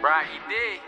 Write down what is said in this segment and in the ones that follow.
Right, he did.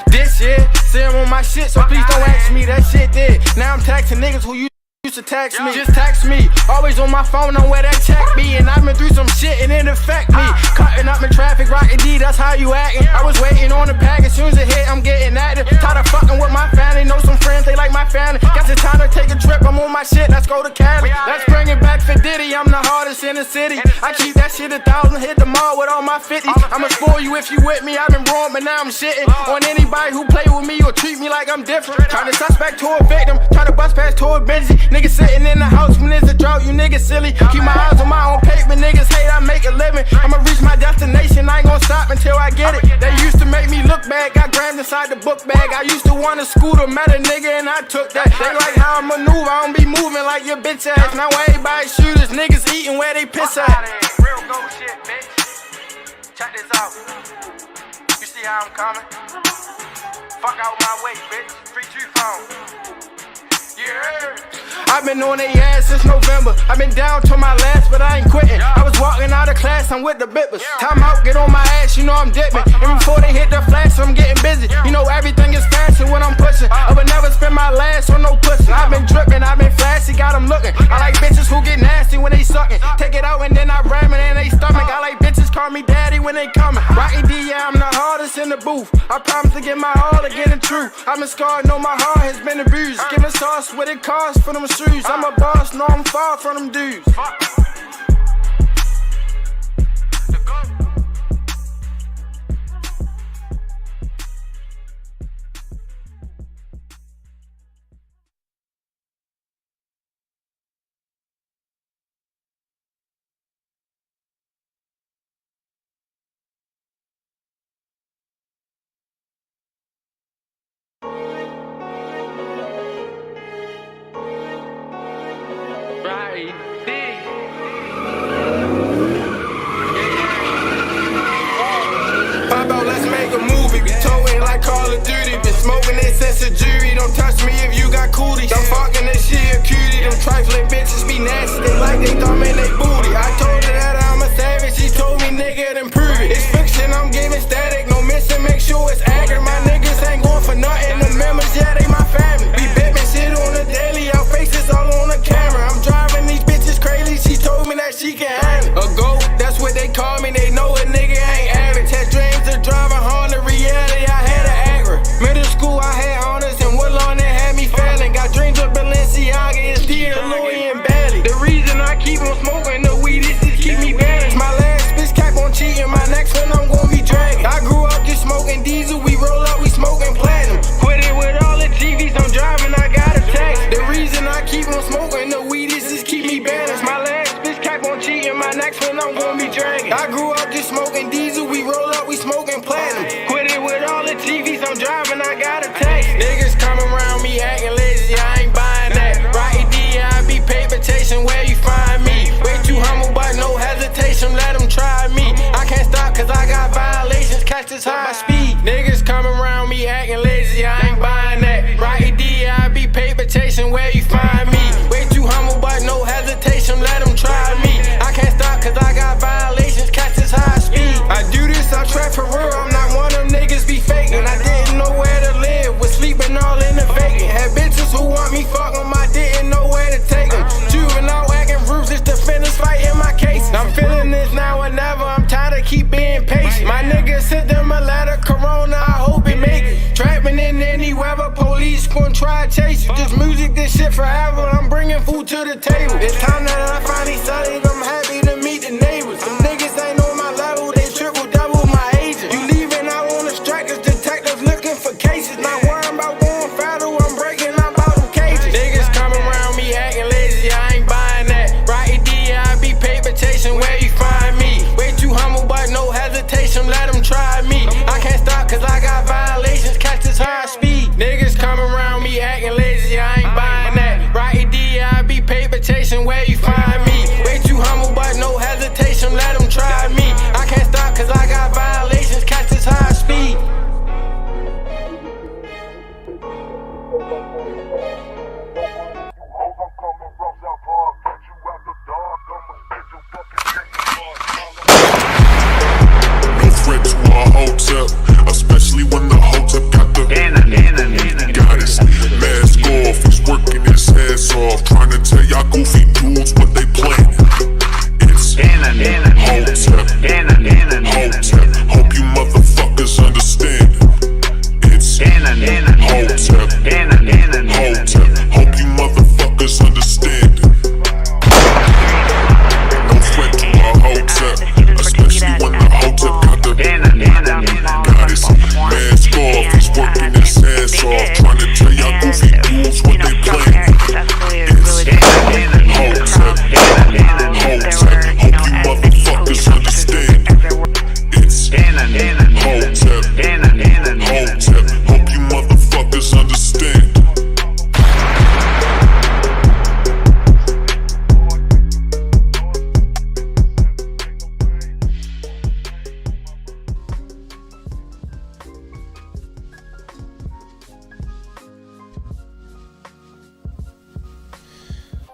This year, see him on my shit, so please don't ask me, that shit did. Now I'm taxing niggas who used to tax me. Just tax me, always on my phone on where that check be. And I've been through some shit and it affect me. Cutting up in traffic, rockin' D, that's how you actin'. I was waiting on the pack, as soon as it hit, I'm getting active. Tired of fucking with my family, know some friends, they like my family. Guess it's time to take a trip, I'm on my shit, let's go to Cali. Let's bring it back for Diddy, I'm the hardest in the city. I keep that shit 1,000, hit the mall with all my 50s. I'ma spoil you if you with me, I've been wrong, but now I'm shitting on anybody who play with me or treat me like I'm different. Turn the suspect to a victim, try to bust past to a busy. Niggas sitting in the house when there's a drought, you niggas silly. Keep my eyes on my own paper, niggas hate I make a living. I'ma reach my destination, I ain't gon' stop until I get it. They used to make me look bad, got grams inside the book bag. I used to want a scooter, met a nigga and I took that. They like how I maneuver, I don't be moving like your bitch ass. Now everybody shooters, niggas eating where they piss at. Real gold shit, bitch. Check this out. You see how I'm coming? Fuck out my way, bitch. 3-2 phone. Yeah. I've been on their ass since November. I've been down to my last, but I ain't quitting. I was walking out of class, I'm with the bippers. Time out, get on my ass, you know I'm dipping. And before they hit the flash, I'm getting busy. You know everything is faster when I'm pushing. I would never spend my last on no pussy. I've been dripping, I've been flashy, got them looking. I like bitches who get nasty when they sucking. Take it out and then I ram it in they stomach. I like bitches call me daddy when they coming. Rockin' D, yeah, I'm the hardest in the booth. I promise to give my all to get it true. I've been scarred, know my heart has been abused. Give a sauce what it costs for them shoes. I'm a boss, no, I'm far from them dudes. Pop out, let's make a movie. We towing like Call of Duty. Been smoking it since the jury. Don't touch me if you got cooties. I'm fucking this shit a cutie. Them trifling bitches be nasty. They like they thumb in they booty. I told her that I'm a savage. She told me nigga then prove it. It's fiction, I'm giving static. No missing, make sure it's accurate. My niggas ain't going for nothing. The members, yeah, they my family. We bipping shit on the daily. Our faces all on the camera. I'm driving these bitches crazy. She told me that she can handle a goat, that's what they call me. They know a nigga ain't average. Had dreams of driving Honda, reality I had an Acura. Middle school I had honors and Woodlawn that had me failing. Got dreams of Balenciaga, it's Tia, Louis and Bailey. The reason I keep on smoking the weed is to keep me balanced. My last bitch cap on cheating, my next one I'm gonna be dragging. I grew up just smoking diesel, we roll up, we smoking platinum. Quit it with all the TVs, I'm driving, I got a tax. The reason I keep on smoking the weed is to keep me balanced. My last bitch cap on cheating, my next one I'm gonna be dragging. I grew up just smoking diesel, we roll up, we smoking platinum. Quit it with all the TVs, I'm driving, I got a tax. Niggas come around me acting lazy, I ain't buying that. Right D, I be paper chasing where you find me. Way too humble, but no hesitation, let them try me. I can't stop cause I got violations, catch this high speed. Niggas come around me acting lazy, I ain't buying that. Right D, I be paper chasing where you find me. Way too humble, but no hesitation, let them try me. I can't stop cause I got violations, catch this high speed. I do this, I trap for real, I'm not one of them niggas be faking. I didn't know where to live, was sleeping all in the vacant. Had bitches who want me, fuck them, I didn't know where to take them. Juvenile acting ruthless, defenders fighting my case. I'm feeling this now or never, I'm tired of keep being patient. My niggas sent them a letter, Corona, I hope it make it. Trapping in any weather, police gon' try to chase you. This music, this shit forever, I'm bringing food to the table. It's time that I finally studied, I'm happy to meet the neighbors. Some niggas ain't on my level, they triple double my agent. You leaving out on the strikers, detectives looking for cases. Not worrying about going federal, I'm breaking out about them cages. Niggas come around me acting lazy, I ain't buying that. Right D, I be paper chasing where you find me. Way too humble, but no hesitation, let them try me. I can't stop cause I got violations, catch this high speed. Niggas come around me acting lazy, I ain't buying that. Right D, I be paper chasing where you find me. Way too humble, but no hesitation, let them try me. I can't stop cause I got violations, catch this high speed. No threat to our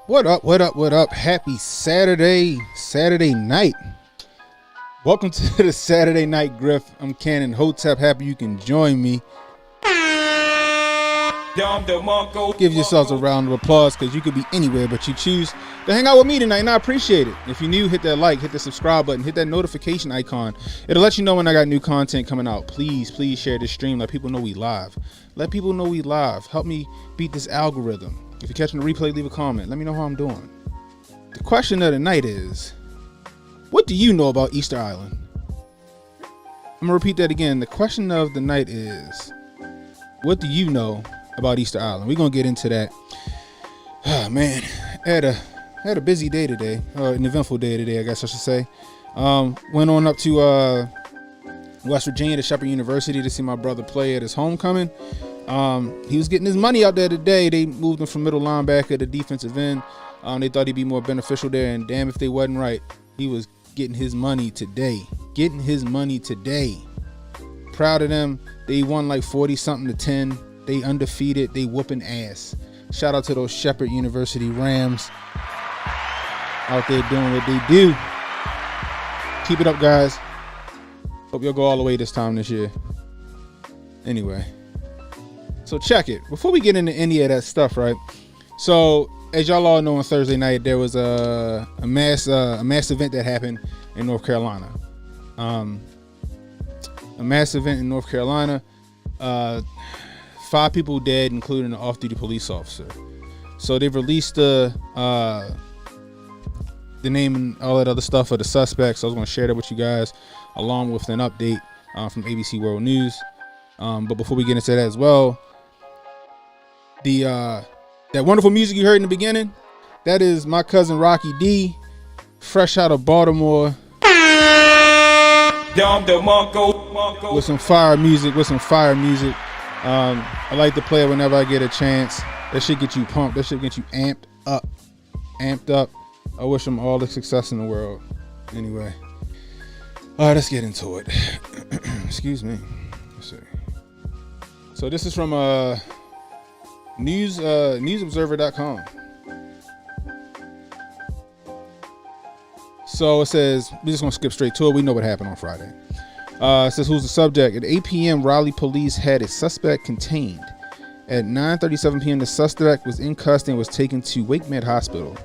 What up, what up, what up? Happy Saturday night. Welcome to the Saturday Night Griff. I'm Cannon Hotep. Happy you can join me. Give yourselves a round of applause because you could be anywhere, but you choose to hang out with me tonight, and I appreciate it. If you're new, hit that like, hit the subscribe button, hit that notification icon. It'll let you know when I got new content coming out. Please share this stream. Let people know we live. Let people know we live. Help me beat this algorithm. If you're catching the replay, leave a comment. Let me know how I'm doing. The question of the night is, what do you know about Easter Island? I'm going to repeat that again. The question of the night is, what do you know about Easter Island? We're going to get into that. Oh, man. I had a busy day today. An eventful day today, I guess I should say. Went on up to West Virginia to Shepherd University to see my brother play at his homecoming. He was getting his money out there today. They moved him from middle linebacker to defensive end. They thought he'd be more beneficial there, and damn if they wasn't right. He was getting his money today. Proud of them. They won like 40-something to 10. They undefeated. They whooping ass. Shout out to those Shepherd University Rams out there doing what they do. Keep it up, guys. Hope you'll go all the way this time this year. Anyway. So check it. Before we get into any of that stuff, right? So as y'all all know, on Thursday night there was a mass event that happened in North Carolina. A mass event in North Carolina. 5 people dead, including an off-duty police officer. So they've released the name and all that other stuff of the suspects. So I was going to share that with you guys, along with an update from ABC World News. But before we get into that as well, that wonderful music you heard in the beginning, that is my cousin Rocky D, fresh out of Baltimore, with some fire music. I like to play it whenever I get a chance. That shit get you pumped. That shit get you amped up. I wish them all the success in the world. Anyway, all right, let's get into it. Excuse me. Let's see. So this is from newsobserver.com. So it says, we're just gonna skip straight to it. We know what happened on Friday. It says, who's the subject? At 8 p.m., Raleigh police had a suspect contained. At 9:37 p.m., the suspect was in custody and was taken to Wake Med Hospital.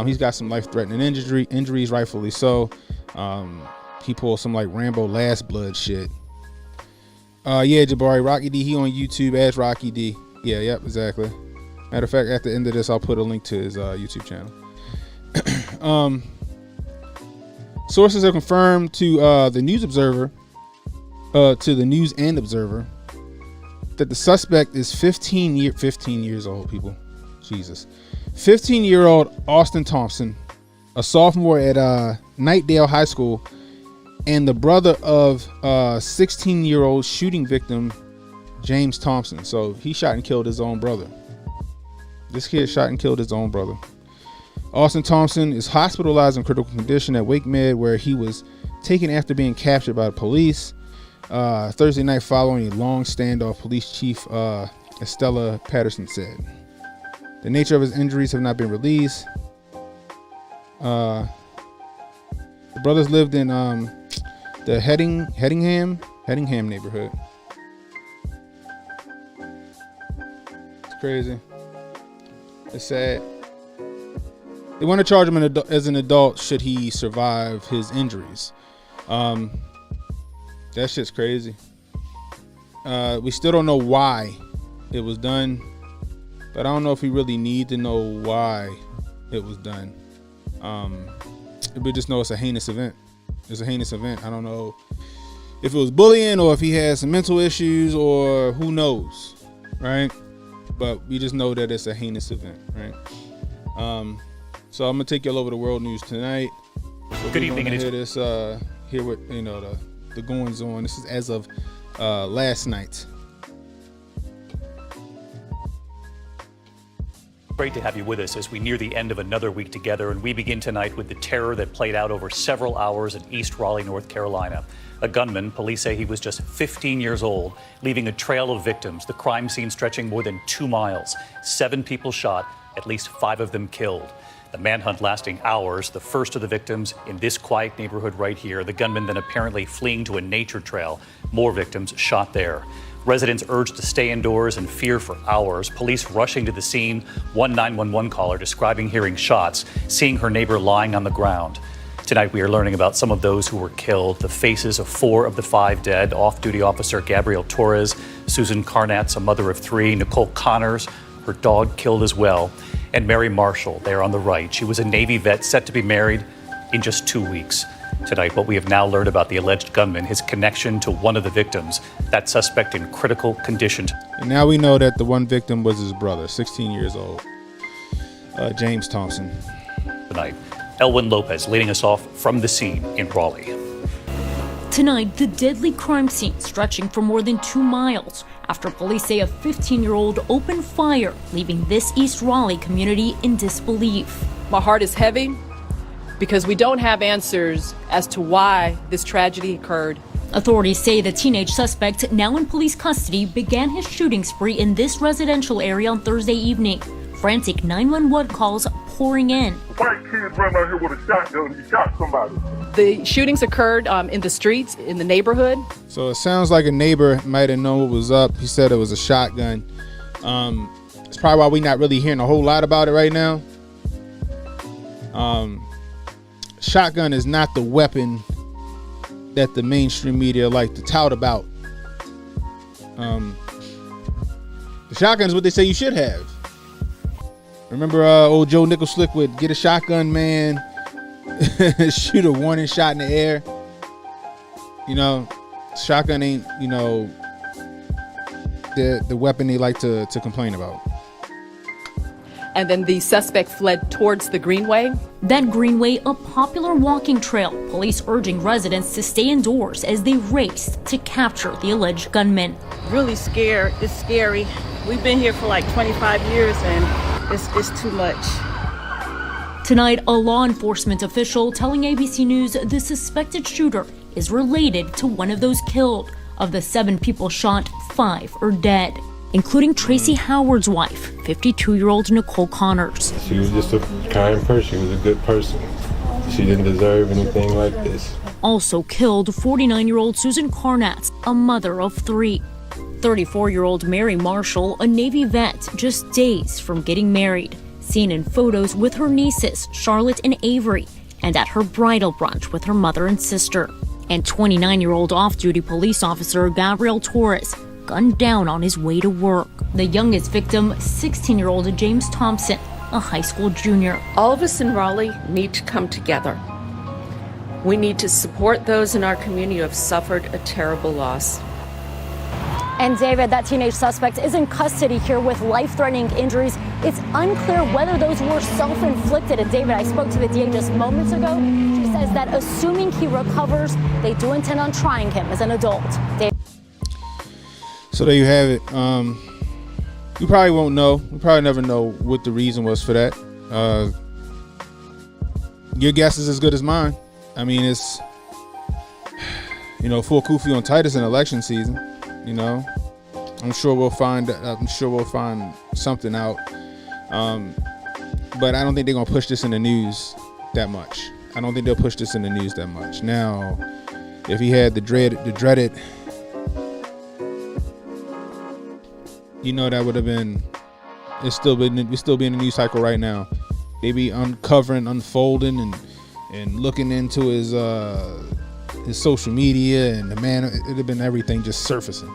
He's got some life-threatening injuries, rightfully so. He pulled some like Rambo Last Blood shit. Yeah, Jabari, Rocky D, he on YouTube as Rocky D. Yeah, yep, exactly. Matter of fact, at the end of this, I'll put a link to his YouTube channel. Sources have confirmed to the News Observer, to the News and Observer, that the suspect is 15 years old, people. Jesus. 15-year-old Austin Thompson, a sophomore at Nightdale High School, and the brother of 16-year-old shooting victim James Thompson. So he shot and killed his own brother. This kid shot and killed his own brother. Austin Thompson is hospitalized in critical condition at Wake Med, where he was taken after being captured by the police Thursday night following a long standoff, Police Chief Estella Patterson said. The nature of his injuries have not been released. The brothers lived in the Hedingham neighborhood. It's crazy. It's sad. They want to charge him as an adult should he survive his injuries. That shit's crazy. We still don't know why it was done, but I don't know if we really need to know why it was done. We just know it's a heinous event. It's a heinous event. I don't know if it was bullying or if he has some mental issues or who knows, right? But we just know that it's a heinous event, right? So I'm gonna take you all over the world news tonight. So good evening. Hear this. Hear what the goings on. This is as of last night. Great to have you with us as we near the end of another week together, and we begin tonight with the terror that played out over several hours in East Raleigh, North Carolina. A gunman, police say he was just 15 years old, leaving a trail of victims, the crime scene stretching more than 2 miles. 7 people shot, at least 5 of them killed. The manhunt lasting hours, the first of the victims in this quiet neighborhood right here. The gunman then apparently fleeing to a nature trail. More victims shot there. Residents urged to stay indoors and fear for hours. Police rushing to the scene. One 911 caller describing hearing shots, seeing her neighbor lying on the ground. Tonight we are learning about some of those who were killed, the faces of 4 of the 5 dead. Off-duty officer Gabrielle Torres, Susan Carnatz, a mother of 3, Nicole Connors, her dog killed as well, and Mary Marshall there on the right. She was a Navy vet set to be married in just 2 weeks. Tonight, what we have now learned about the alleged gunman, his connection to one of the victims, that suspect in critical condition. And now we know that the one victim was his brother, 16 years old, James Thompson. Tonight, Elwin Lopez leading us off from the scene in Raleigh. Tonight, the deadly crime scene stretching for more than 2 miles after police say a 15-year-old opened fire, leaving this East Raleigh community in disbelief. My heart is heavy because we don't have answers as to why this tragedy occurred. Authorities say the teenage suspect, now in police custody, began his shooting spree in this residential area on Thursday evening. Frantic 911 calls pouring in. White kids run out here with a shotgun, he shot somebody. The shootings occurred in the streets, in the neighborhood. So it sounds like a neighbor might have known what was up. He said it was a shotgun. It's probably why we're not really hearing a whole lot about it right now. Shotgun is not the weapon that the mainstream media like to tout about. The shotgun is what they say you should have. Remember old Joe Nicholslick would get a shotgun, man, shoot a warning shot in the air. You know, shotgun ain't, you know, the weapon they like to complain about. And then the suspect fled towards the Greenway. That Greenway, a popular walking trail, police urging residents to stay indoors as they raced to capture the alleged gunman. Really scared. It's scary. We've been here for like 25 years and it's too much. Tonight, a law enforcement official telling ABC News the suspected shooter is related to one of those killed. Of the 7 people shot, 5 are dead, including Tracy Howard's wife, 52-year-old Nicole Connors. She was just a kind person. She was a good person. She didn't deserve anything like this. Also killed, 49-year-old Susan Carnatz, a mother of 3. 34-year-old Mary Marshall, a Navy vet, just days from getting married, seen in photos with her nieces, Charlotte and Avery, and at her bridal brunch with her mother and sister. And 29-year-old off-duty police officer Gabrielle Torres, gunned down on his way to work. The youngest victim, 16-year-old James Thompson, a high school junior. All of us in Raleigh need to come together. We need to support those in our community who have suffered a terrible loss. And David, that teenage suspect is in custody here with life-threatening injuries. It's unclear whether those were self-inflicted. And David, I spoke to the DA just moments ago. She says that assuming he recovers, they do intend on trying him as an adult. David. So there you have it. You probably won't know. You probably never know what the reason was for that. Your guess is as good as mine. I mean, it's, you know, full kufi on Titus in election season. You know, I'm sure we'll find something out. But I don't think they're gonna push this in the news that much. I don't think they'll push this in the news that much. Now, if he had the dreaded, you know, that would have been. We still be in the news cycle right now. They be uncovering, unfolding, and looking into his social media, and the man, it'd have been everything just surfacing.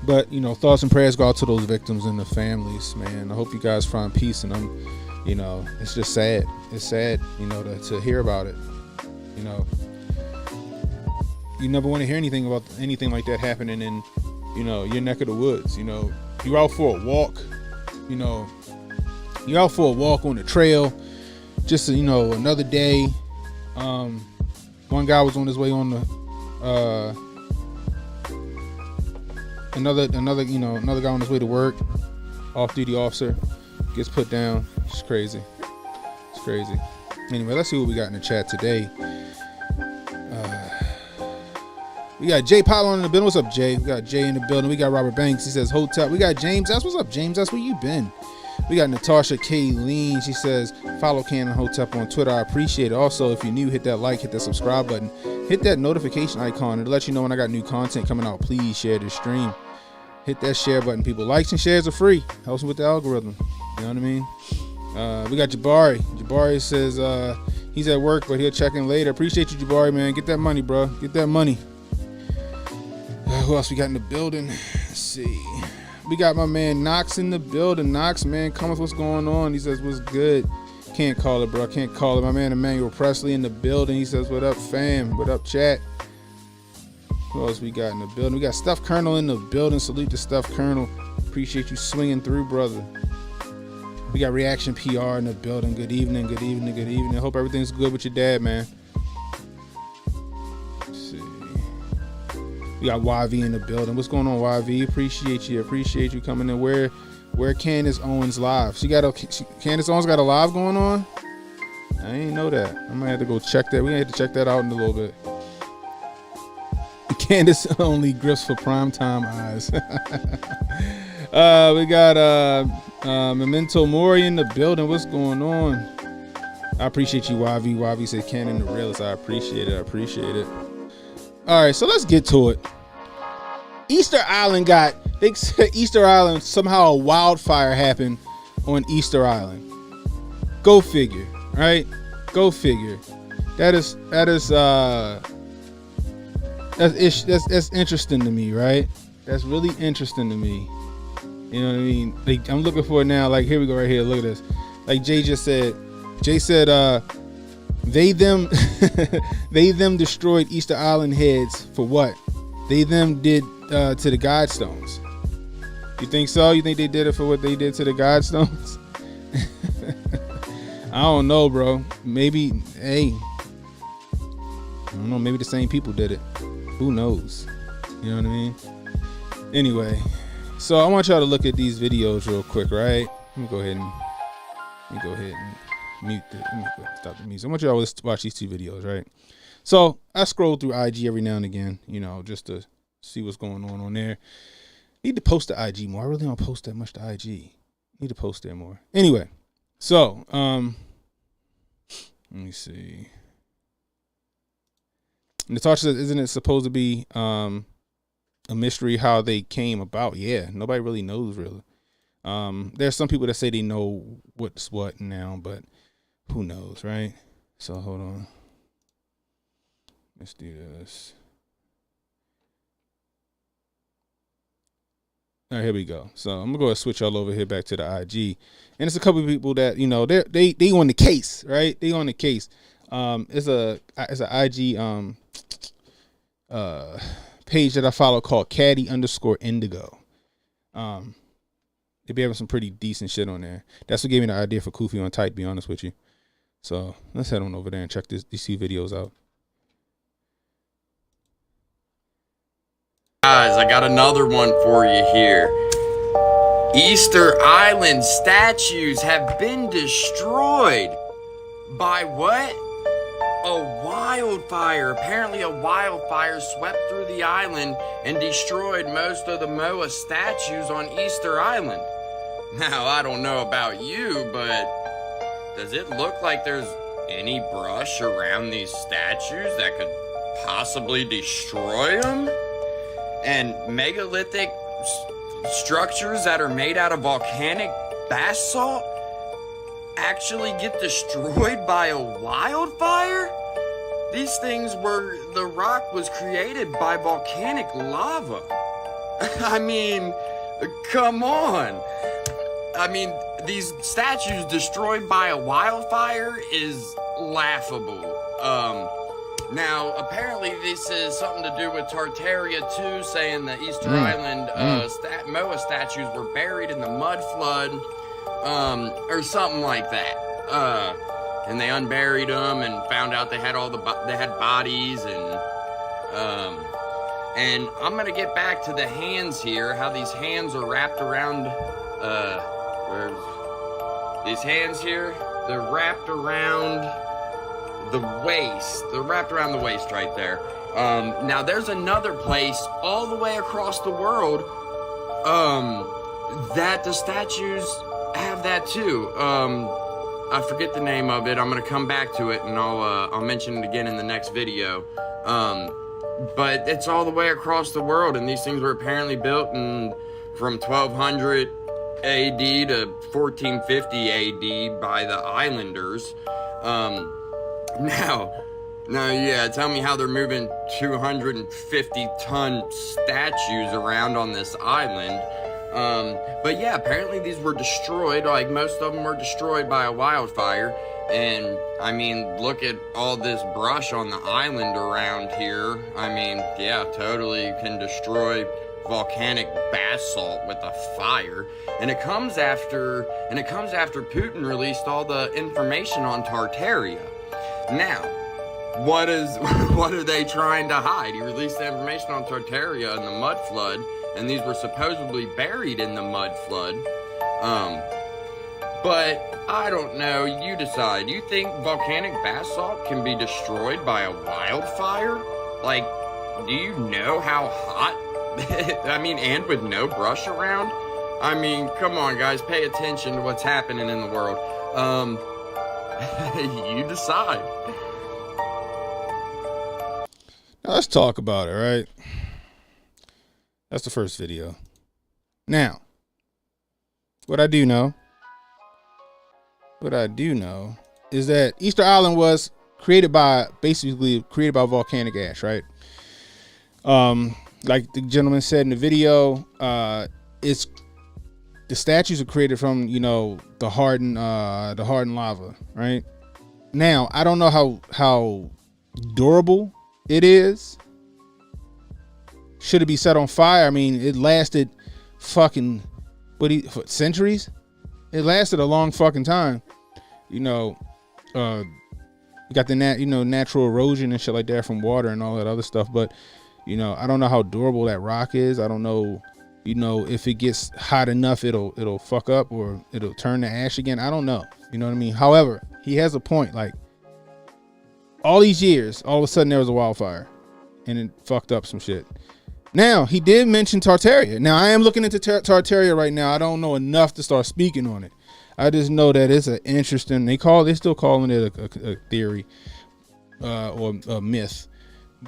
But you know, thoughts and prayers go out to those victims and the families, man. I hope you guys find peace in them. You know, it's just sad. It's sad, you know, to hear about it. You know, you never want to hear anything about anything like that happening in, you know, your neck of the woods. You know, you're out for a walk. You know, you're out for a walk on the trail. Just, you know, another day. One guy was on his way on the another guy on his way to work, off-duty officer, gets put down. It's crazy. It's crazy. Anyway, let's see what we got in the chat today. We got Jay Pylon in the building. What's up, Jay? We got Jay in the building. We got Robert Banks. He says, Hotep. We got James S. What's up, James S? Where you been? We got Natasha Kayleen. She says, follow Canon Hotep on Twitter. I appreciate it. Also, if you're new, hit that like, hit that subscribe button, hit that notification icon. It'll let you know when I got new content coming out. Please share this stream. Hit that share button, people. Likes and shares are free. Helps me with the algorithm. You know what I mean? We got Jabari. Jabari says he's at work, but he'll check in later. Appreciate you, Jabari, man. Get that money, bro. Get that money. Who else we got in the building? Let's see. We got my man Knox in the building. Knox, man, come with what's going on. He says, what's good? Can't call it, bro. Can't call it. My man Emmanuel Presley in the building. He says, what up, fam? What up, chat? Who else we got in the building? We got Stuff Colonel in the building. Salute to Stuff Colonel. Appreciate you swinging through, brother. We got Reaction PR in the building. Good evening, good evening, good evening. Hope everything's good with your dad, man. We got YV in the building. What's going on, YV? Appreciate you. Appreciate you coming in. Where Candace Owens live? Candace Owens got a live going on? I ain't know that. I might have to go check that. We have to check that out in a little bit. Candace only grips for primetime eyes. We got Memento Mori in the building. What's going on? I appreciate you, YV. YV said Cannon the realist. I appreciate it. I appreciate it. All right, so let's get to it. Easter Island they said Easter Island, somehow a wildfire happened on Easter Island. Go figure, right? Go figure. That's interesting to me, right? That's really interesting to me. You know what I mean? Like, I'm looking for it now. Like, here we go right here. Look at this. Like Jay just said. Jay said, they them destroyed Easter Island heads for what? They them did to the Godstones. You think so? You think they did it for what they did to the Godstones? I don't know, bro. Maybe, hey, I don't know. Maybe the same people did it. Who knows? You know what I mean? Anyway, so I want y'all to look at these videos real quick, right? Let me go ahead and mute the, let me stop the music. I want y'all to watch these two videos, right? So I scroll through IG every now and again, you know, just to see what's going on there. Need to post the IG more. I really don't post that much to IG. Need to post there more. Anyway, so let me see. Natasha says, isn't it supposed to be a mystery how they came about? Yeah, nobody really knows really. There's some people that say they know what's what now, but who knows, right? So hold on. Let's do this. All right, here we go. So I'm gonna go ahead and switch all over here back to the IG, and it's a couple of people that, you know, they on the case, right? They on the case. It's a IG page that I follow called Caddy_Indigo. They be having some pretty decent shit on there. That's what gave me the idea for Kufi on Tight, to be honest with you. So let's head on over there and check these two videos out. Guys, I got another one for you here. Easter Island statues have been destroyed by what? A wildfire. Apparently a wildfire swept through the island and destroyed most of the Moa statues on Easter Island. Now, I don't know about you, but does it look like there's any brush around these statues that could possibly destroy them? And megalithic structures that are made out of volcanic basalt actually get destroyed by a wildfire? These things the rock was created by volcanic lava. I mean, come on. I mean, these statues destroyed by a wildfire is laughable. Now, apparently this is something to do with Tartaria too, saying the Easter Island Moa statues were buried in the mud flood, or something like that. And they unburied them and found out they had they had bodies, and And I'm gonna get back to the hands here, how these hands are wrapped around, these hands here, they're wrapped around the waist. They're wrapped around the waist right there. Now there's another place all the way across the world, that the statues have that too. I forget the name of it. I'm gonna come back to it and I'll mention it again in the next video. But it's all the way across the world, and these things were apparently built from 1200 AD to 1450 AD by the islanders. Now, yeah, tell me how they're moving 250-ton statues around on this island. But yeah, apparently these were destroyed, like most of them were destroyed by a wildfire. And I mean, look at all this brush on the island around here. I mean, yeah, totally you can destroy volcanic basalt with a fire. And it comes after Putin released all the information on Tartaria. Now, what are they trying to hide? He released the information on Tartaria and the mud flood, and these were supposedly buried in the mud flood. But I don't know, you decide. You think volcanic basalt can be destroyed by a wildfire? Like, do you know how hot? I mean, and with no brush around? I mean, come on guys, pay attention to what's happening in the world. You decide. Now let's talk about it, right? That's the first video. Now, what I do know is that Easter Island was created by volcanic ash, right? Like the gentleman said in the video, the statues are created from, the hardened lava, right? Now, I don't know how durable it is. Should it be set on fire? I mean, it lasted fucking centuries. It lasted a long fucking time. You got the natural erosion and shit like that from water and all that other stuff. But I don't know how durable that rock is. I don't know, if it gets hot enough, it'll fuck up or it'll turn to ash again. I don't know. You know what I mean? However, he has a point. Like, all these years, all of a sudden there was a wildfire and it fucked up some shit. Now, he did mention Tartaria. Now, I am looking into Tartaria right now. I don't know enough to start speaking on it. I just know that it's an interesting, they're still calling it a theory or a myth.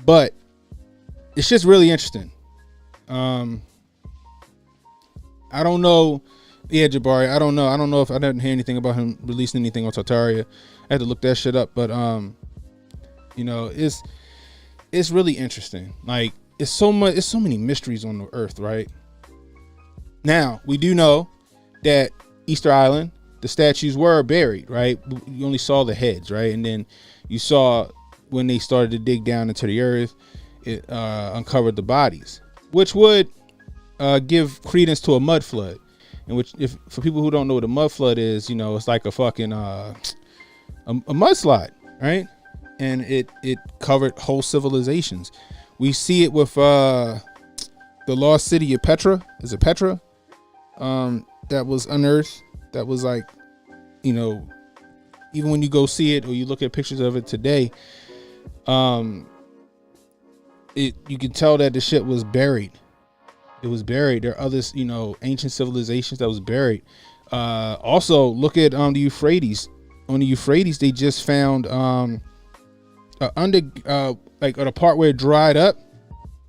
But it's just really interesting. I don't know. Yeah, Jabari, I don't know. I don't know if I didn't hear anything about him releasing anything on Tartaria. I had to look that shit up. But, it's really interesting. Like, it's so many mysteries on the earth, right? Now, we do know that Easter Island, the statues were buried, right? You only saw the heads, right? And then you saw when they started to dig down into the earth, it uncovered the bodies, which would give credence to a mud flood. And which, if for people who don't know what a mud flood is, it's like a fucking a mudslide, right? And it covered whole civilizations. We see it with the lost city of Petra. Is it Petra? That was unearthed. That was like, even when you go see it or you look at pictures of it today, you can tell that the shit was buried. It was buried. There are others, ancient civilizations that was buried. Also, look at the Euphrates. On the Euphrates, they just found like at a part where it dried up.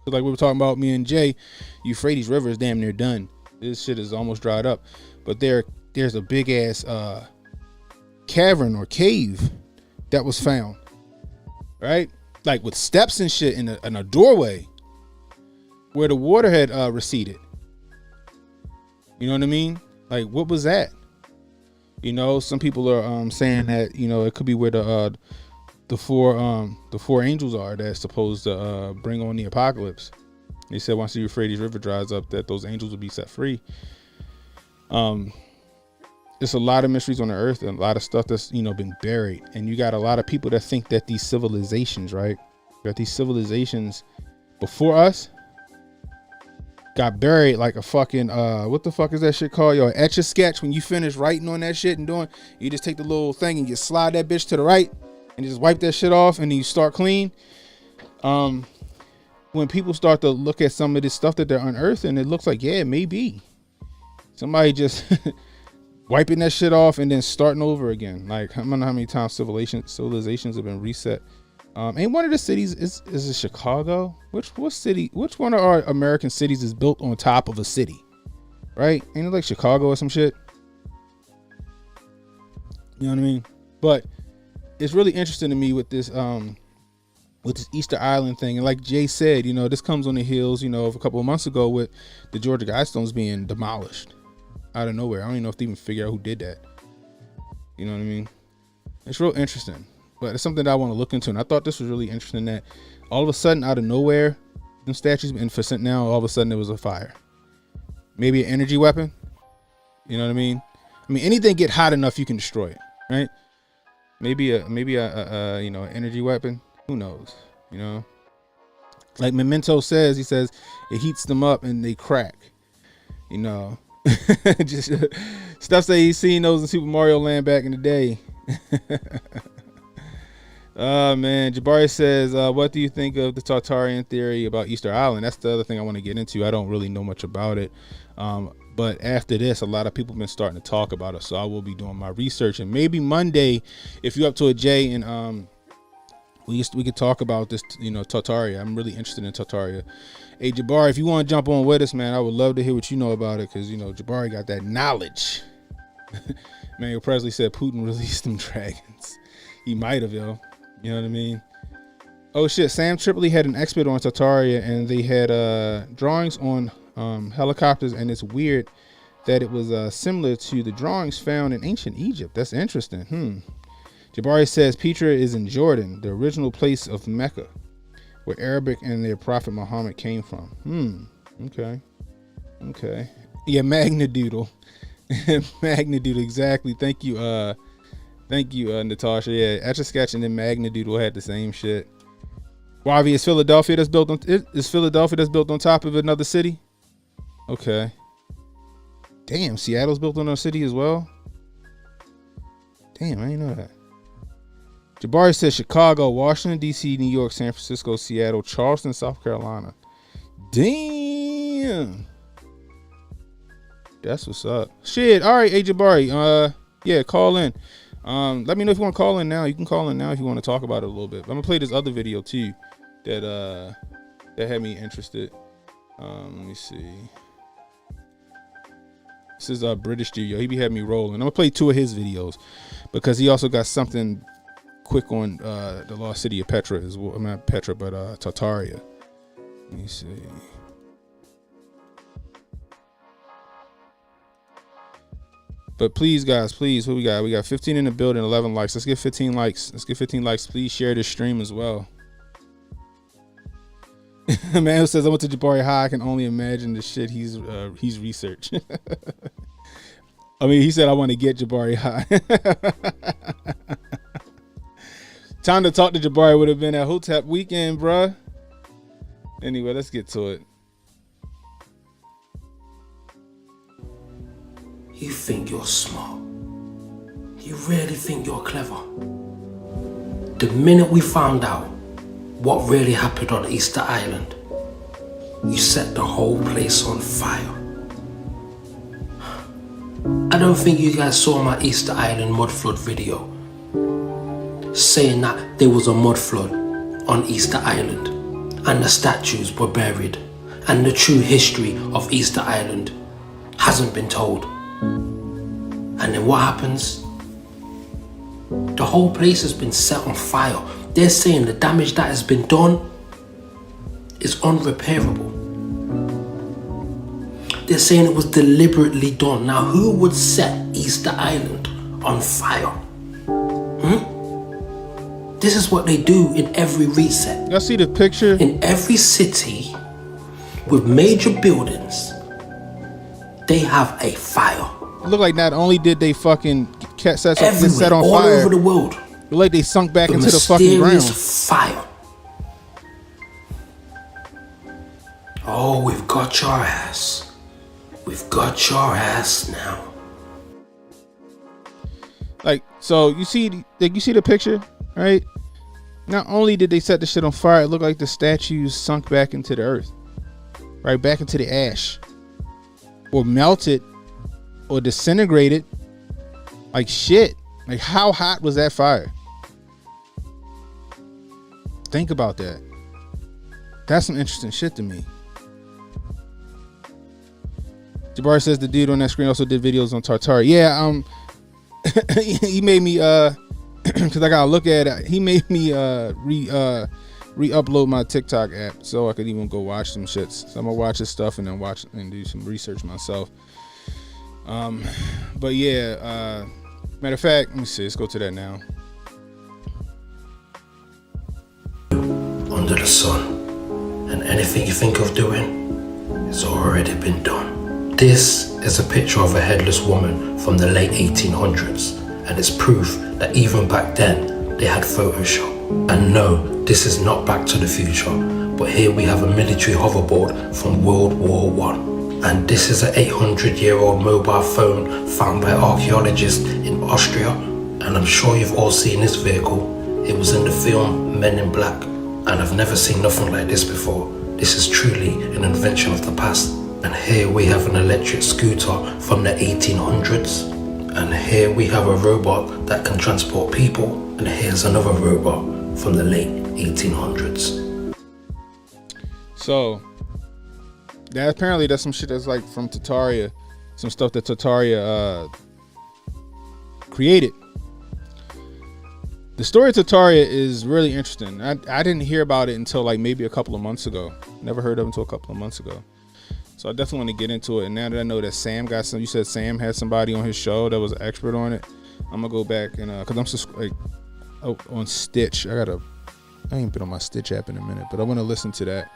Like we were talking about, me and Jay, Euphrates River is damn near done. This shit is almost dried up. But there's a big ass cavern or cave that was found, right? Like with steps and shit in a doorway where the water had receded. You know what I mean? Like, what was that? Some people are saying that it could be where the four angels are that's supposed to bring on the apocalypse. They said once the Euphrates River dries up, that those angels will be set free. There's a lot of mysteries on the earth and a lot of stuff that's been buried, and you got a lot of people that think that these civilizations, right, that these civilizations before us, got buried like a fucking what the fuck is that shit called? Yo, etch a sketch. When you finish writing on that shit and doing, you just take the little thing and you slide that bitch to the right and just wipe that shit off and then you start clean. When people start to look at some of this stuff that they're unearthing, it looks like, yeah, maybe somebody just wiping that shit off and then starting over again. Like, I don't know how many times civilizations have been reset. Ain't one of the cities is it Chicago? Which one of our American cities is built on top of a city? Right? Ain't it like Chicago or some shit? You know what I mean? But it's really interesting to me with this Easter Island thing. And like Jay said, you know, this comes on the heels, you know, of a couple of months ago with the Georgia Guidestones being demolished out of nowhere. I don't even know if they even figure out who did that. You know what I mean? It's real interesting. But it's something that I want to look into. And I thought this was really interesting that all of a sudden, out of nowhere, them statues, and for now, all of a sudden there was a fire. Maybe an energy weapon. You know what I mean? I mean, anything get hot enough, you can destroy it, right? Maybe a you know, an energy weapon. Who knows? You know? Like Memento says, he says it heats them up and they crack. You know? Just stuff that he's seen those in Super Mario Land back in the day. Man, Jabari says, what do you think of the Tartarian theory about Easter Island? That's the other thing I want to get into. I don't really know much about it. But after this, a lot of people have been starting to talk about it. So I will be doing my research. And maybe Monday, if you're up to it, Jay, and we could talk about this, you know, Tartaria. I'm really interested in Tartaria. Hey, Jabari, if you want to jump on with us, man, I would love to hear what you know about it. Because, you know, Jabari got that knowledge. Manuel Presley said Putin released them dragons. He might have, yo. You know what I mean? Oh shit, Sam Tripoli had an expert on Tartaria and they had drawings on helicopters, and it's weird that it was similar to the drawings found in ancient Egypt. That's interesting. Jabari says Petra is in Jordan, the original place of Mecca, where Arabic and their prophet Muhammad came from. Okay. Yeah, Magnadoodle. Magnadoodle, exactly. Thank you, Natasha. Yeah, Etch a Sketch and then Magnadoodle had the same shit. Wavi, is Philadelphia that's built on top of another city? Okay. Damn, Seattle's built on a city as well? Damn, I didn't know that. Jabari says Chicago, Washington, D.C., New York, San Francisco, Seattle, Charleston, South Carolina. Damn. That's what's up. Shit. All right, hey, Jabari. Yeah, call in. Let me know if you want to call in now. You can call in now if you want to talk about it a little bit. I'm gonna play this other video too that had me interested. Let me see. This is a British studio. He be having me rolling. I'm gonna play 2 of his videos because he also got something quick on the lost city of Petra as well. Not Petra, but Tartaria. Let me see. But please, guys, please, what we got? We got 15 in the building, 11 likes. Let's get 15 likes. Please share this stream as well. Man who says I went to Jabari High, I can only imagine the shit he's researched. I mean, he said I want to get Jabari High. Time to talk to Jabari would have been at Hotep weekend, bruh. Anyway, let's get to it. You think you're smart. You really think you're clever. The minute we found out what really happened on Easter Island, you set the whole place on fire. I don't think you guys saw my Easter Island mud flood video saying that there was a mud flood on Easter Island and the statues were buried and the true history of Easter Island hasn't been told. And then what happens? The whole place has been set on fire. They're saying the damage that has been done is unrepairable. They're saying it was deliberately done. Now, who would set Easter Island on fire? This is what they do in every reset. Y'all see the picture? In every city with major buildings, they have a fire. It looked like not only did they fucking set on all fire, over the world, but like they sunk back into the fucking ground. Fire. Oh, we've got your ass. We've got your ass now. Like, so you see the picture, right? Not only did they set the shit on fire, it looked like the statues sunk back into the earth, right back into the ash, or melted, or disintegrated. Like shit. Like, how hot was that fire? Think about that. That's some interesting shit to me. Jabari says the dude on that screen also did videos on Tartaria. Yeah, he made me because I gotta look at it. He made me re-upload my TikTok app so I could even go watch some shits. So I'm gonna watch his stuff and then watch and do some research myself. But yeah, matter of fact, let me see. Let's go to that now. Under the sun, and anything you think of doing, it's already been done. This is a picture of a headless woman from the late 1800s, and it's proof that even back then they had Photoshop. And no, this is not Back to the Future, but here we have a military hoverboard from World War I. And this is an 800-year-old mobile phone found by archaeologists in Austria, and I'm sure you've all seen this vehicle. It was in the film Men in Black, and I've never seen nothing like this before. This is truly an invention of the past. And here we have an electric scooter from the 1800s. And here we have a robot that can transport people. And here's another robot from the late 1800s. So, that's some shit that's like from Tartaria. Some stuff that Tartaria created. The story of Tartaria is really interesting. I didn't hear about it until like maybe a couple of months ago. Never heard of it until a couple of months ago. So I definitely want to get into it. And now that I know that Sam got some, you said Sam had somebody on his show that was an expert on it. I'm gonna go back and cause I'm on Stitch. I ain't been on my Stitch app in a minute, but I want to listen to that.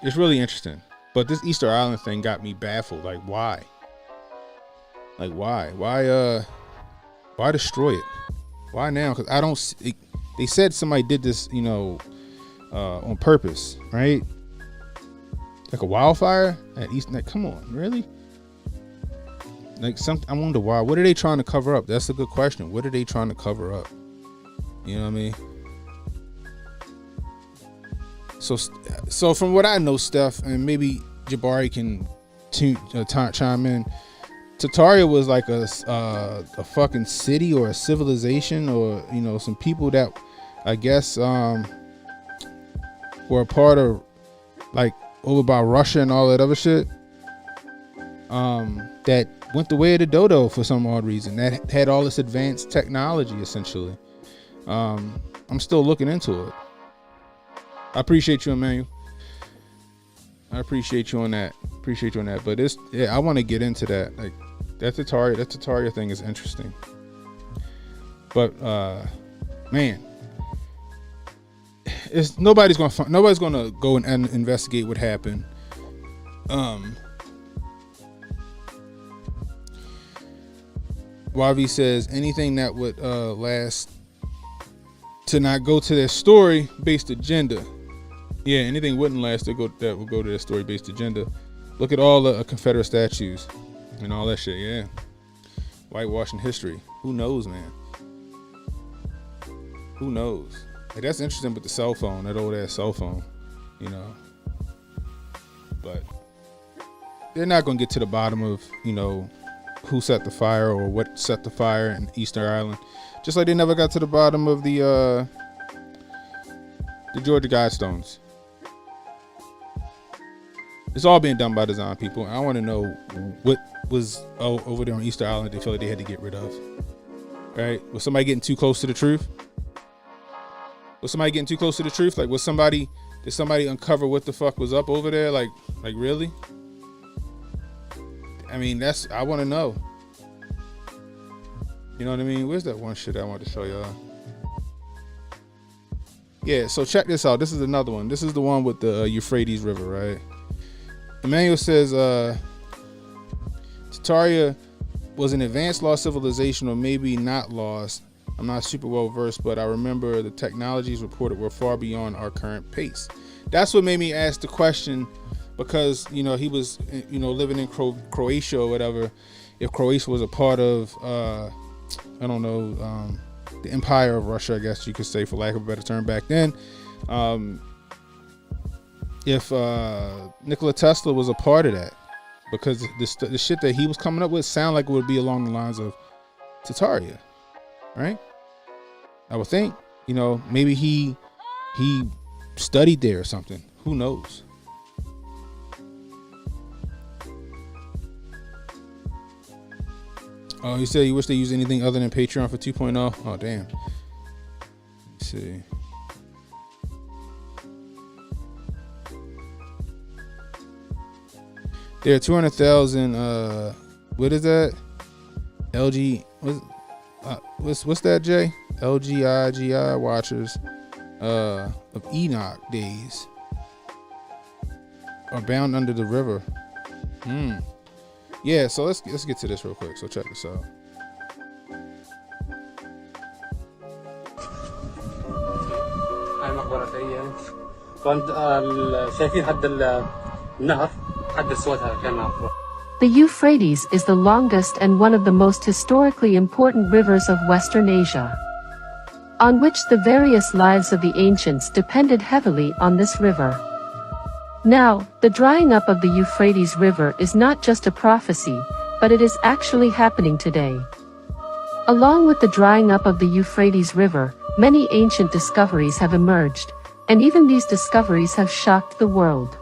It's really interesting. But this Easter Island thing got me baffled. Like why? Like why? Why destroy it? Why now? Because I don't. They said somebody did this, on purpose, right? Like a wildfire at East. Like, come on, really? Like I wonder why. What are they trying to cover up? That's a good question. What are they trying to cover up? You know what I mean? So from what I know, Steph, and maybe Jabari can chime in. Tartaria was like a fucking city or a civilization, or some people that I guess were a part of, like, over by Russia and all that other shit, that went the way of the dodo for some odd reason, that had all this advanced technology essentially. I'm still looking into it. I appreciate you, Emmanuel. I appreciate you on that. But I want to get into that. Like that Tartaria thing is interesting. But man, nobody's gonna go and investigate what happened. YV says anything that would last to not go to their story-based agenda. Yeah, anything wouldn't last that would go to their story-based agenda. Look at all the Confederate statues and all that shit. Yeah, whitewashing history. Who knows, man? Who knows? Like, that's interesting with the cell phone, that old ass cell phone, But they're not gonna get to the bottom of who set the fire or what set the fire in Easter Island. Just like they never got to the bottom of the Georgia Guidestones. It's all being done by design, people. I want to know what was over there on Easter Island they felt like they had to get rid of. Right? Was somebody getting too close to the truth? Like, did somebody uncover what the fuck was up over there? Like really? I mean, I want to know. You know what I mean? Where's that one shit I wanted to show y'all? Yeah, so check this out. This is another one. This is the one with the Euphrates River, right? Emmanuel says, Tartaria was an advanced lost civilization, or maybe not lost. I'm not super well versed, but I remember the technologies reported were far beyond our current pace. that's what made me ask the question, because he was living in Croatia or whatever. If Croatia was a part of I don't know, the empire of Russia, I guess you could say, for lack of a better term, back then. If Nikola Tesla was a part of that, because the shit that he was coming up with sound like it would be along the lines of Tartaria, right? I would think, maybe he studied there or something. Who knows? Oh, you said you wish they used anything other than Patreon for 2.0? Oh, damn. Let's see. There are 200,000, what is that? What's that, Jay? LGIGI watchers of Enoch days are bound under the river. Yeah, so let's get to this real quick. So check this out. هاي مقبرة ثرية. كنت شايفين حد النهر حد السودها كان. The Euphrates is the longest and one of the most historically important rivers of Western Asia, on which the various lives of the ancients depended heavily on this river. Now, the drying up of the Euphrates River is not just a prophecy, but it is actually happening today. Along with the drying up of the Euphrates River, many ancient discoveries have emerged, and even these discoveries have shocked the world.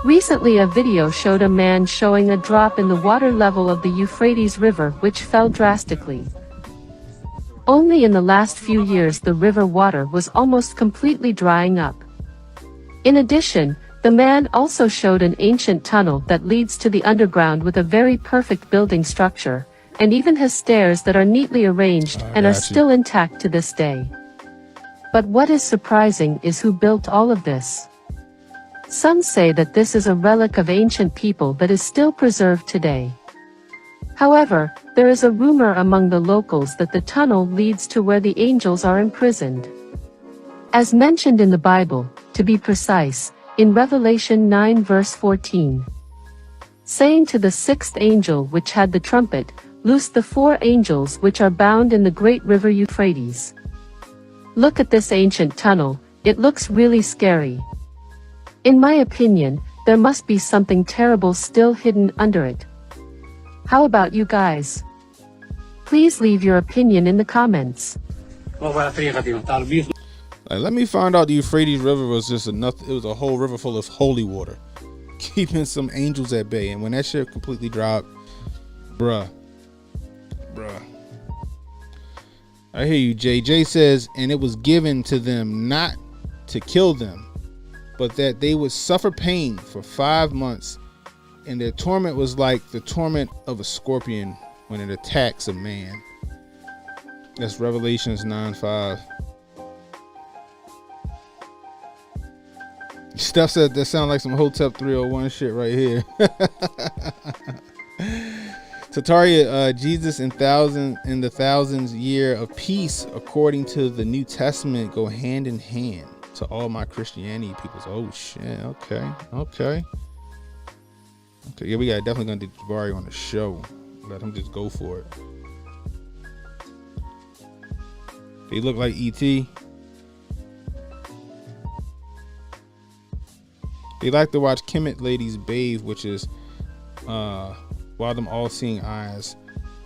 Recently, a video showed a man showing a drop in the water level of the Euphrates River, which fell drastically. Only in the last few years the river water was almost completely drying up. In addition, the man also showed an ancient tunnel that leads to the underground with a very perfect building structure, and even has stairs that are neatly arranged and are still intact to this day. But what is surprising is who built all of this. Some say that this is a relic of ancient people that is still preserved today. However, there is a rumor among the locals that the tunnel leads to where the angels are imprisoned. As mentioned in the Bible, to be precise, in Revelation 9 verse 14. Saying to the sixth angel which had the trumpet, loose the 4 angels which are bound in the great river Euphrates. Look at this ancient tunnel, it looks really scary. In my opinion, there must be something terrible still hidden under it. How about you guys? Please leave your opinion in the comments. Let me find out the Euphrates River was just enough. It was a whole river full of holy water, keeping some angels at bay. And when that shit completely dropped, bruh. I hear you, Jay. Jay says, and it was given to them not to kill them, but that they would suffer pain for 5 months, and their torment was like the torment of a scorpion when it attacks a man. That's Revelations 9:5. Stuff said that sound like some Hotep 301 shit right here. Tartaria, Jesus in the thousands year of peace, according to the New Testament, go hand in hand to all my Christianity peoples. Oh shit. Okay. Yeah, we got definitely gonna do Jabari on the show. Let him just go for it. They look like E.T. They like to watch Kemet ladies bathe, which is while them all-seeing eyes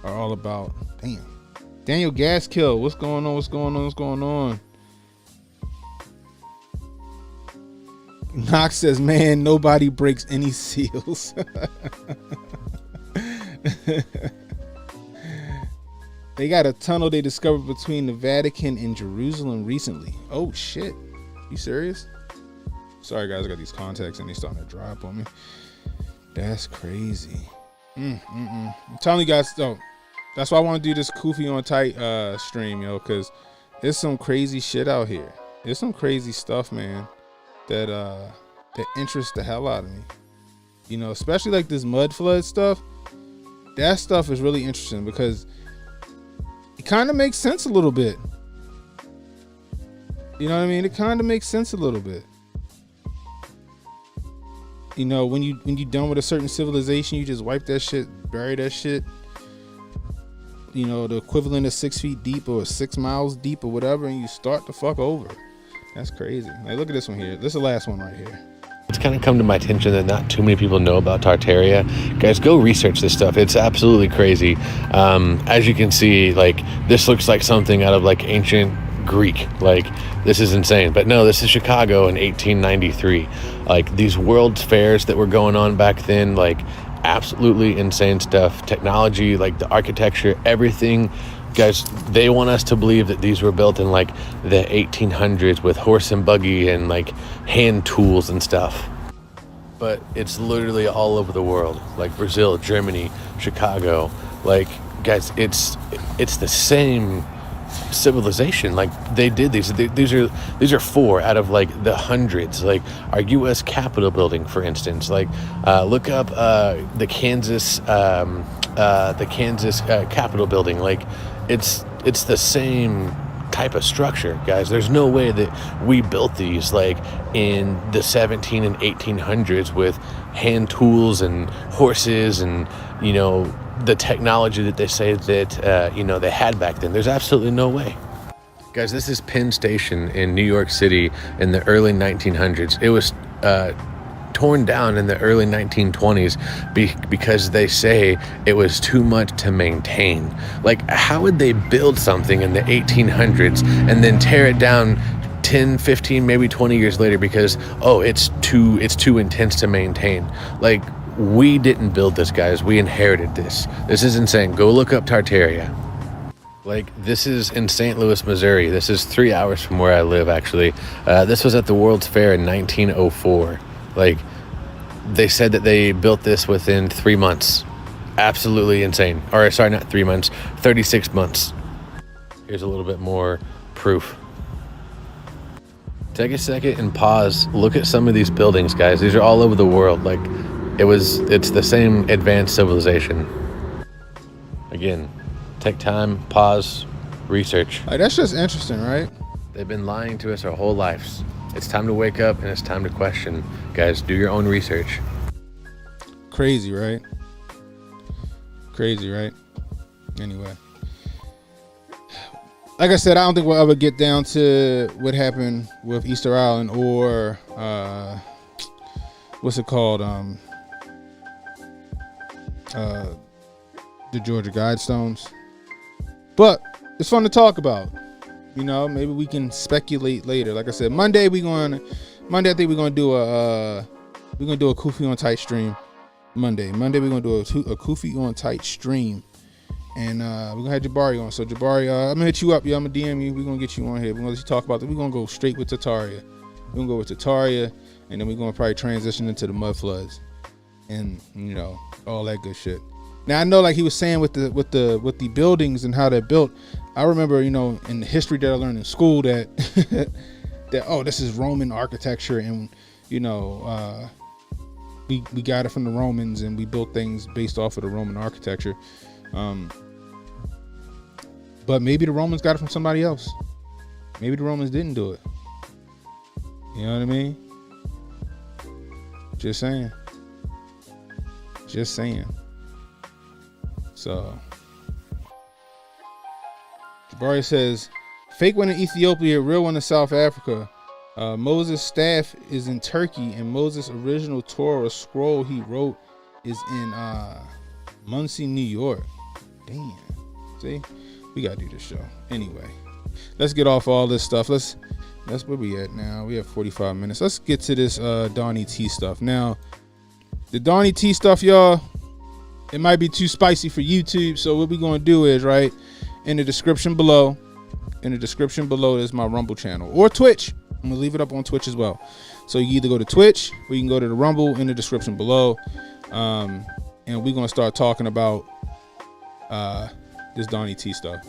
are all about. Damn. Daniel Gaskill, what's going on? Knox says, man, nobody breaks any seals. They got a tunnel they discovered between the Vatican and Jerusalem recently. Oh shit. You serious? Sorry guys, I got these contacts and they starting to dry up on me. That's crazy. I'm telling you guys, though, that's why I want to do this Kufi on Tight stream, yo, because there's some crazy shit out here. There's some crazy stuff, man, that interests the hell out of me. You know, especially like this mud flood stuff. That stuff is really interesting because it kind of makes sense a little bit. You know what I mean? It kind of makes sense a little bit. You know, when you done with a certain civilization, you just wipe that shit, bury that shit. You know, the equivalent of 6 feet deep or 6 miles deep or whatever, and you start the fuck over. That's crazy. Like, look at this one here. This is the last one right here. It's kind of come to my attention that not too many people know about Tartaria. Guys, go research this stuff. It's absolutely crazy. As you can see, like, this looks like something out of like ancient Greek. Like, this is insane. But no, this is Chicago in 1893. Like, these world's fairs that were going on back then, like, absolutely insane stuff. Technology, like the architecture, everything. Guys, they want us to believe that these were built in like the 1800s with horse and buggy and like hand tools and stuff. But it's literally all over the world, like Brazil, Germany, Chicago. Like, guys, it's the same civilization. Like, they did these are 4 out of like the hundreds. Like our U.S. Capitol building, for instance. Like, look up the Kansas Capitol building. Like, it's the same type of structure, guys. There's no way that we built these like in the 17 and 1800s with hand tools and horses and, you know, the technology that they say that you know, they had back then. There's absolutely no way. Guys, this is Penn Station in New York City in the early 1900s. It was torn down in the early 1920s because they say it was too much to maintain. Like, how would they build something in the 1800s and then tear it down 10, 15, maybe 20 years later because, oh, it's too intense to maintain? Like, we didn't build this, guys. We inherited this. This is insane. Go look up Tartaria. Like, this is in St. Louis, Missouri. This is 3 hours from where I live, actually. This was at the World's Fair in 1904. Like, they said that they built this within 3 months. Absolutely insane. Or, sorry, not 3 months, 36 months. Here's a little bit more proof. Take a second and pause. Look at some of these buildings, guys. These are all over the world. Like, it's the same advanced civilization. Again, take time, pause, research. Like, that's just interesting, right? They've been lying to us our whole lives. It's time to wake up and it's time to question. Guys, do your own research. Crazy, right? Crazy, right? Anyway. Like I said, I don't think we'll ever get down to what happened with Easter Island or what's it called? The Georgia Guidestones. But it's fun to talk about. You know, maybe we can speculate later. Like I said, Monday I think we're gonna do a Kufi on Tight stream. Monday we're gonna do a Kufi on Tight stream, and we're gonna have Jabari on. So Jabari, I'm gonna hit you up. Yeah, I'm gonna DM you. We're gonna get you on here. We're gonna let you talk about that. We're gonna go straight with Tartaria. We're gonna go with Tartaria, and then we're gonna probably transition into the mud floods, and you know, all that good shit. Now I know, like he was saying with the buildings and how they're built. I remember, you know, in the history that I learned in school that this is Roman architecture, and you know, we got it from the Romans, and we built things based off of the Roman architecture. But maybe the Romans got it from somebody else. Maybe the Romans didn't do it. You know what I mean? Just saying. So Jabari says, fake one in Ethiopia, real one in South Africa. Moses' staff is in Turkey, and Moses' original Torah scroll he wrote is in Muncie, New York. Damn. See? We gotta do this show. Anyway, let's get off all this stuff. That's where we at now. We have 45 minutes. Let's get to this Donnie T stuff. Now, the Donnie T stuff, y'all, it might be too spicy for YouTube, so what we're gonna do is, right, in the description below is my Rumble channel or Twitch. I'm gonna leave it up on Twitch as well, so you either go to Twitch or you can go to the Rumble in the description below, and we're gonna start talking about this Donnie T stuff.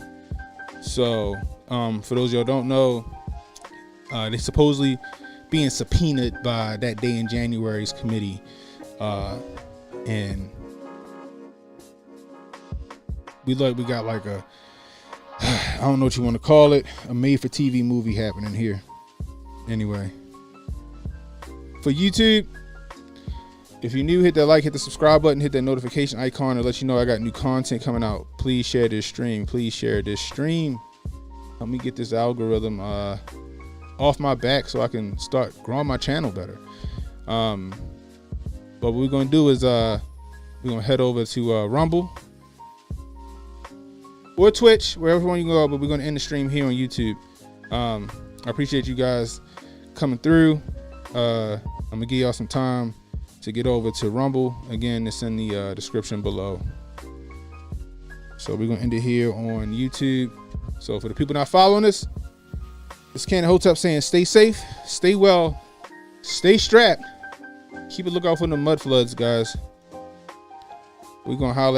So for those of y'all don't know, they supposedly being subpoenaed by That Day in January's committee, and we got like a, I don't know what you want to call it, a made-for-TV movie happening here. Anyway, for YouTube, If you're new, hit that like, hit the subscribe button, hit that notification icon to let you know I got new content coming out. Please share this stream. Please share this stream. Help me get this algorithm off my back so I can start growing my channel better. But what we're gonna do is we're gonna head over to Rumble or Twitch, wherever you can go. But we're gonna end the stream here on YouTube. I appreciate you guys coming through. I'm gonna give y'all some time to get over to Rumble. Again, it's in the description below. So we're gonna end it here on YouTube. So for the people not following us, it's Ken Hotep saying stay safe, stay well, stay strapped. Keep a lookout for the mud floods, guys. We're gonna holler at